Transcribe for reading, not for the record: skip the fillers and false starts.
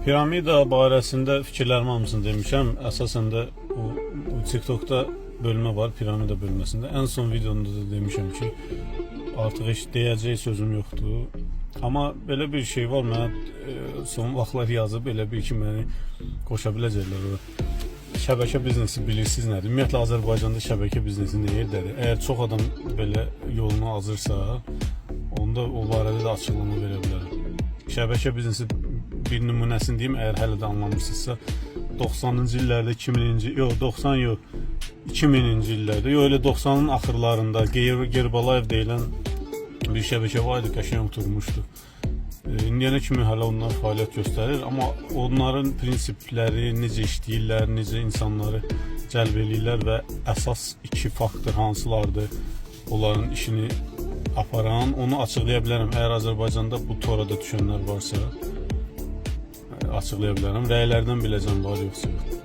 Piramida barəsində fikirlərimi hamısını demişəm. Əsasən də o TikTokda bölmə var, piramida bölməsində. Ən son videomda da demişəm ki, artıq heç deyəcək sözüm yoxdur. Amma belə bir şey var, mənə son vaxtlar yazıb elə bir ki, məni qoşa biləcəklər o. Şəbəkə biznesi bilirsiniz nədir? Ümumiyyətlə Azərbaycanda şəbəkə biznesi nə yerdədir? Əgər çox adam belə yolunu azırsa, onda o barədə də açıqlama verə bilərəm. Şəbəkə biznesi bir nümunəsini deyim, əgər hələ də anlamırsınızsa, 90-cı illərdə, 2000-ci, yox 90 yox, 2000-ci illərdə, yox elə 90-ın axırlarında Gerbalayev deyilən bir şəbəkə var idi, qəşəng oturmuşdu. İndiyənə kimi hələ onlar fəaliyyət göstərir, amma onların prinsipləri, necə işləyirlər, necə insanları cəlb edirlər və əsas iki faktor hansılardır onların işini aparan, onu açıqlaya bilərəm. Əgər Azərbaycanda bu torada düşənlər varsa, açıqlaya bilərəm. Rəylərdən biləcəm var yoxsa yox.